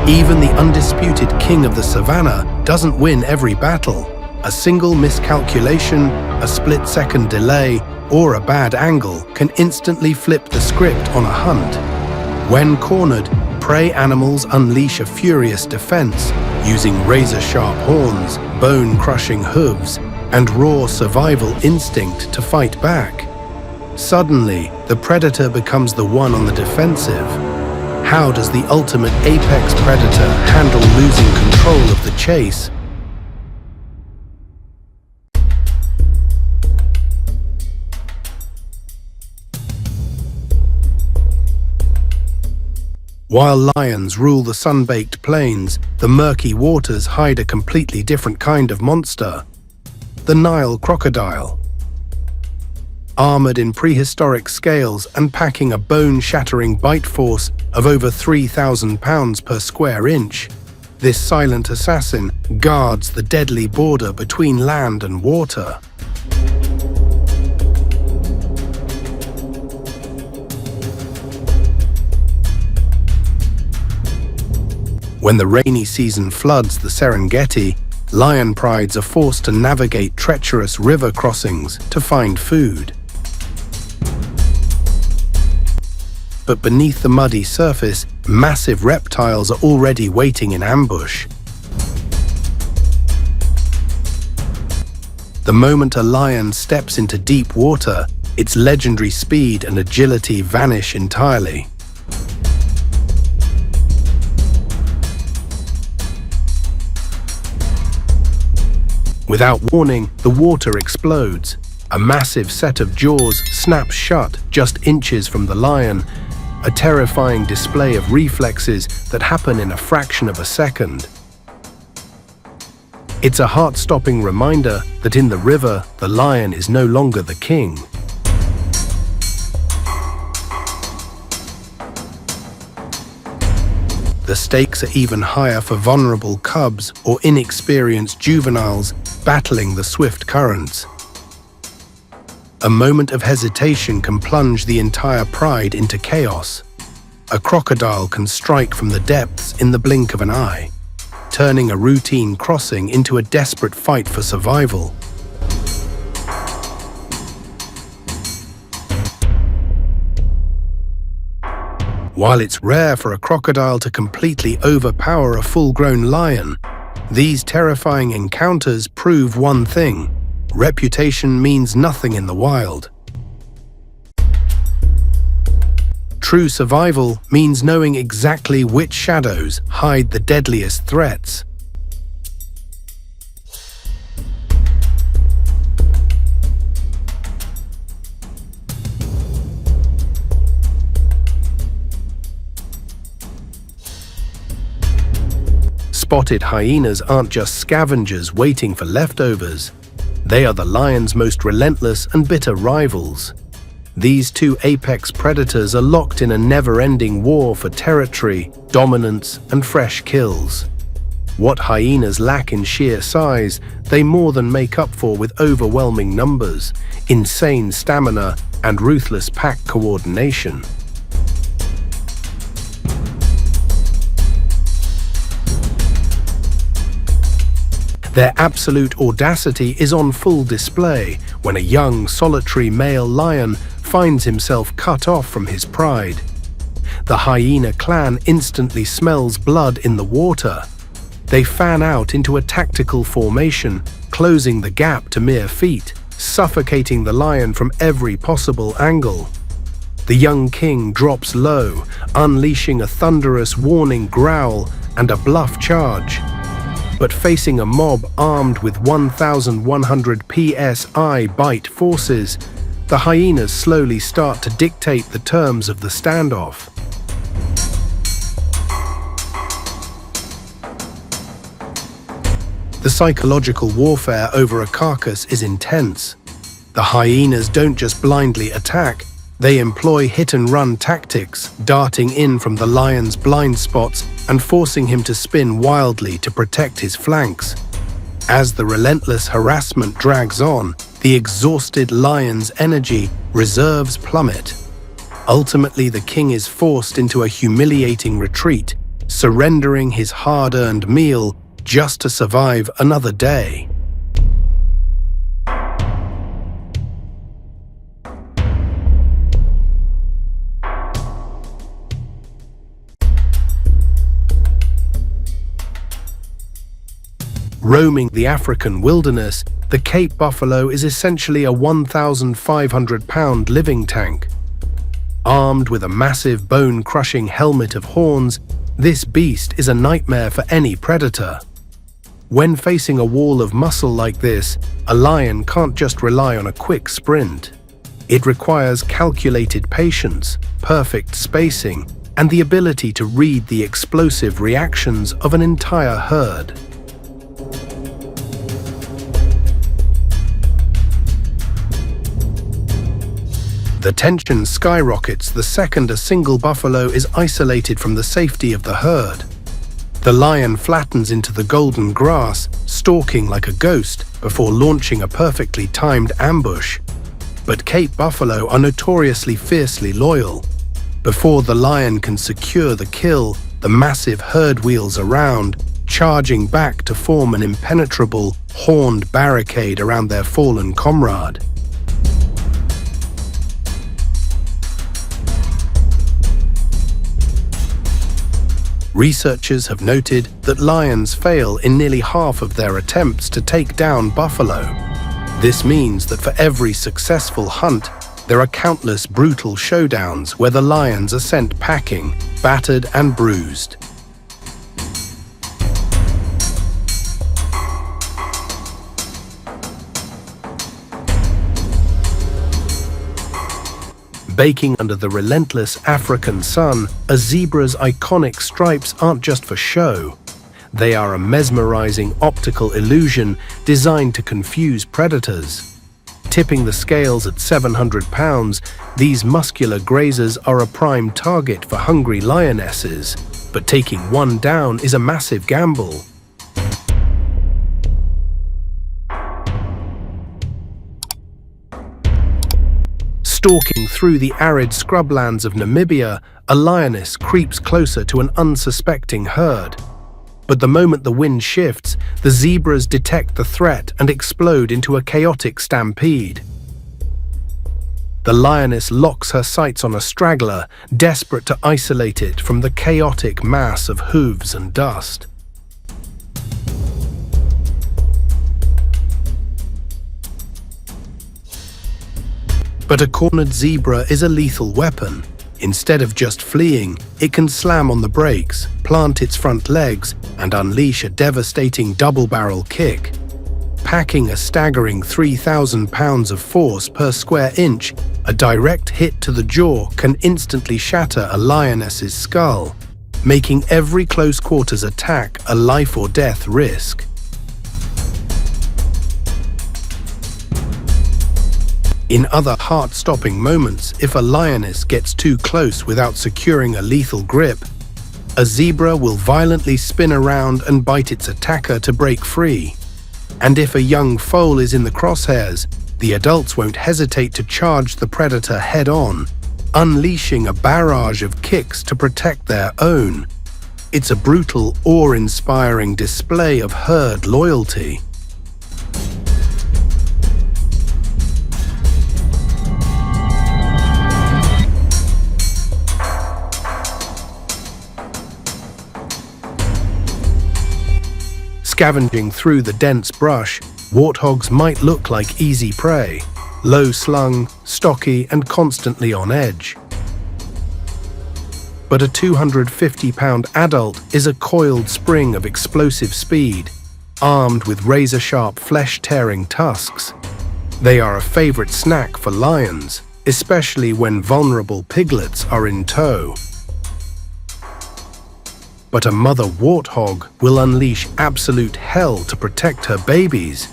Even the undisputed king of the savannah doesn't win every battle. A single miscalculation, a split-second delay, or a bad angle can instantly flip the script on a hunt. When cornered, prey animals unleash a furious defense, using razor-sharp horns, bone-crushing hooves, and raw survival instinct to fight back. Suddenly, the predator becomes the one on the defensive. How does the ultimate apex predator handle losing control of the chase? While lions rule the sun-baked plains, the murky waters hide a completely different kind of monster: the Nile crocodile. Armored in prehistoric scales and packing a bone-shattering bite force of over 3,000 pounds per square inch, this silent assassin guards the deadly border between land and water. When the rainy season floods the Serengeti, lion prides are forced to navigate treacherous river crossings to find food. But beneath the muddy surface, massive reptiles are already waiting in ambush. The moment a lion steps into deep water, its legendary speed and agility vanish entirely. Without warning, the water explodes. A massive set of jaws snaps shut just inches from the lion, a terrifying display of reflexes that happen in a fraction of a second. It's a heart-stopping reminder that in the river, the lion is no longer the king. The stakes are even higher for vulnerable cubs or inexperienced juveniles battling the swift currents. A moment of hesitation can plunge the entire pride into chaos. A crocodile can strike from the depths in the blink of an eye, turning a routine crossing into a desperate fight for survival. While it's rare for a crocodile to completely overpower a full-grown lion, these terrifying encounters prove one thing: reputation means nothing in the wild. True survival means knowing exactly which shadows hide the deadliest threats. Spotted hyenas aren't just scavengers waiting for leftovers. They are the lion's most relentless and bitter rivals. These two apex predators are locked in a never-ending war for territory, dominance, and fresh kills. What hyenas lack in sheer size, they more than make up for with overwhelming numbers, insane stamina, and ruthless pack coordination. Their absolute audacity is on full display when a young, solitary male lion finds himself cut off from his pride. The hyena clan instantly smells blood in the water. They fan out into a tactical formation, closing the gap to mere feet, suffocating the lion from every possible angle. The young king drops low, unleashing a thunderous warning growl and a bluff charge. But facing a mob armed with 1,100 psi bite forces, the hyenas slowly start to dictate the terms of the standoff. The psychological warfare over a carcass is intense. The hyenas don't just blindly attack, they employ hit-and-run tactics, darting in from the lion's blind spots and forcing him to spin wildly to protect his flanks. As the relentless harassment drags on, the exhausted lion's energy reserves plummet. Ultimately, the king is forced into a humiliating retreat, surrendering his hard-earned meal just to survive another day. Roaming the African wilderness, the Cape buffalo is essentially a 1,500-pound living tank. Armed with a massive bone-crushing helmet of horns, this beast is a nightmare for any predator. When facing a wall of muscle like this, a lion can't just rely on a quick sprint. It requires calculated patience, perfect spacing, and the ability to read the explosive reactions of an entire herd. The tension skyrockets the second a single buffalo is isolated from the safety of the herd. The lion flattens into the golden grass, stalking like a ghost before launching a perfectly timed ambush. But Cape buffalo are notoriously fiercely loyal. Before the lion can secure the kill, the massive herd wheels around, charging back to form an impenetrable, horned barricade around their fallen comrade. Researchers have noted that lions fail in nearly half of their attempts to take down buffalo. This means that for every successful hunt, there are countless brutal showdowns where the lions are sent packing, battered and bruised. Baking under the relentless African sun, a zebra's iconic stripes aren't just for show. They are a mesmerizing optical illusion designed to confuse predators. Tipping the scales at 700 pounds, these muscular grazers are a prime target for hungry lionesses, but taking one down is a massive gamble. Stalking through the arid scrublands of Namibia, a lioness creeps closer to an unsuspecting herd. But the moment the wind shifts, the zebras detect the threat and explode into a chaotic stampede. The lioness locks her sights on a straggler, desperate to isolate it from the chaotic mass of hooves and dust. But a cornered zebra is a lethal weapon. Instead of just fleeing, it can slam on the brakes, plant its front legs, and unleash a devastating double-barrel kick. Packing a staggering 3,000 pounds of force per square inch, a direct hit to the jaw can instantly shatter a lioness's skull, making every close-quarters attack a life-or-death risk. In other heart-stopping moments, if a lioness gets too close without securing a lethal grip, a zebra will violently spin around and bite its attacker to break free. And if a young foal is in the crosshairs, the adults won't hesitate to charge the predator head-on, unleashing a barrage of kicks to protect their own. It's a brutal, awe-inspiring display of herd loyalty. Scavenging through the dense brush, warthogs might look like easy prey, low-slung, stocky, and constantly on edge. But a 250-pound adult is a coiled spring of explosive speed, armed with razor-sharp flesh-tearing tusks. They are a favorite snack for lions, especially when vulnerable piglets are in tow. But a mother warthog will unleash absolute hell to protect her babies.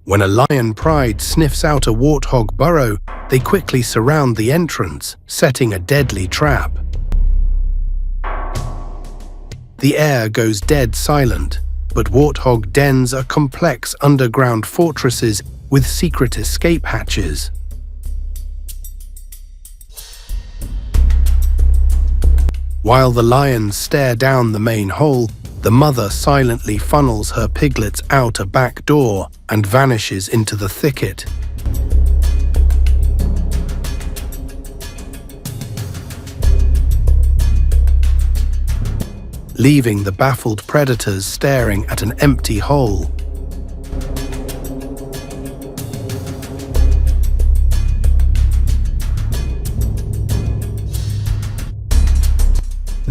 When a lion pride sniffs out a warthog burrow, they quickly surround the entrance, setting a deadly trap. The air goes dead silent, but warthog dens are complex underground fortresses with secret escape hatches. While the lions stare down the main hole, the mother silently funnels her piglets out a back door and vanishes into the thicket. Leaving the baffled predators staring at an empty hole.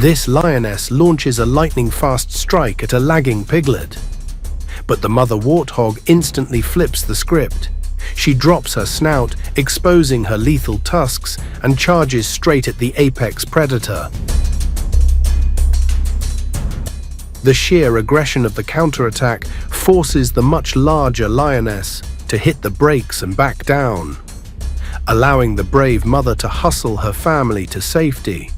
This lioness launches a lightning-fast strike at a lagging piglet. But the mother warthog instantly flips the script. She drops her snout, exposing her lethal tusks, and charges straight at the apex predator. The sheer aggression of the counterattack forces the much larger lioness to hit the brakes and back down, allowing the brave mother to hustle her family to safety.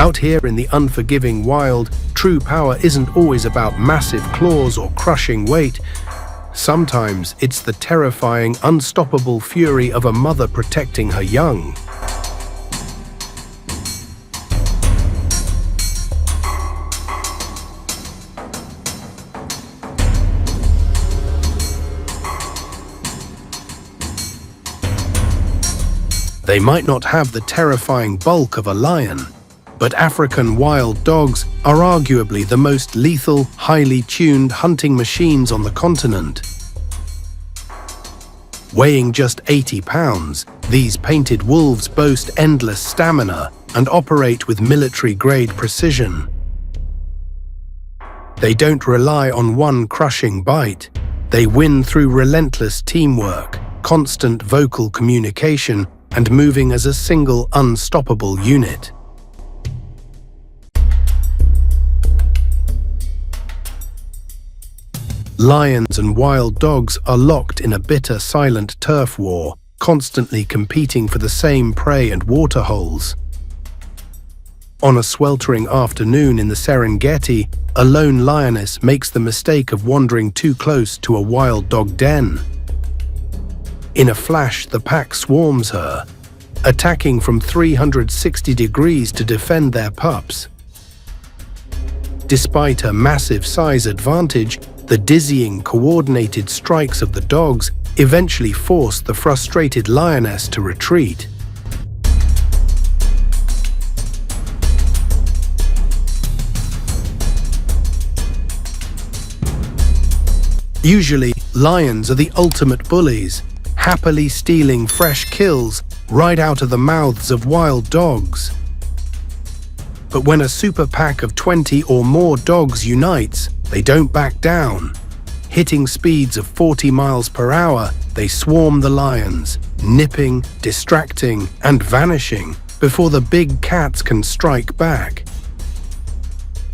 Out here in the unforgiving wild, true power isn't always about massive claws or crushing weight. Sometimes it's the terrifying, unstoppable fury of a mother protecting her young. They might not have the terrifying bulk of a lion, but African wild dogs are arguably the most lethal, highly tuned hunting machines on the continent. Weighing just 80 pounds, these painted wolves boast endless stamina and operate with military-grade precision. They don't rely on one crushing bite. They win through relentless teamwork, constant vocal communication, and moving as a single unstoppable unit. Lions and wild dogs are locked in a bitter, silent turf war, constantly competing for the same prey and waterholes. On a sweltering afternoon in the Serengeti, a lone lioness makes the mistake of wandering too close to a wild dog den. In a flash, the pack swarms her, attacking from 360 degrees to defend their pups. Despite her massive size advantage, the dizzying, coordinated strikes of the dogs eventually force the frustrated lioness to retreat. Usually, lions are the ultimate bullies, happily stealing fresh kills right out of the mouths of wild dogs. But when a super pack of 20 or more dogs unites, they don't back down. Hitting speeds of 40 miles per hour, they swarm the lions, nipping, distracting, and vanishing before the big cats can strike back.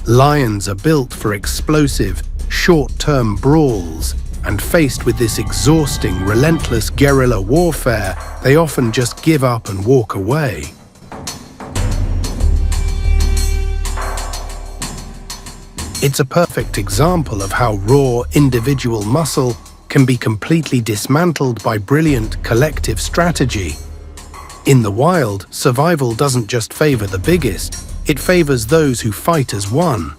Lions are built for explosive, short-term brawls, and faced with this exhausting, relentless guerrilla warfare, they often just give up and walk away. It's a perfect example of how raw individual muscle can be completely dismantled by brilliant collective strategy. In the wild, survival doesn't just favor the biggest, it favors those who fight as one.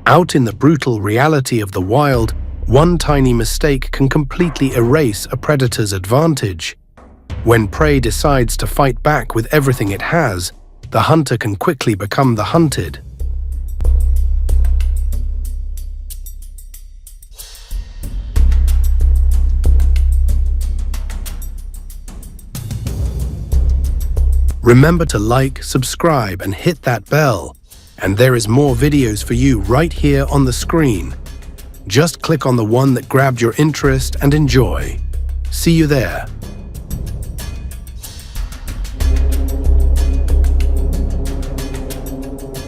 Out in the brutal reality of the wild, one tiny mistake can completely erase a predator's advantage. When prey decides to fight back with everything it has, the hunter can quickly become the hunted. Remember to like, subscribe, and hit that bell. And there is more videos for you right here on the screen. Just click on the one that grabbed your interest and enjoy. See you there.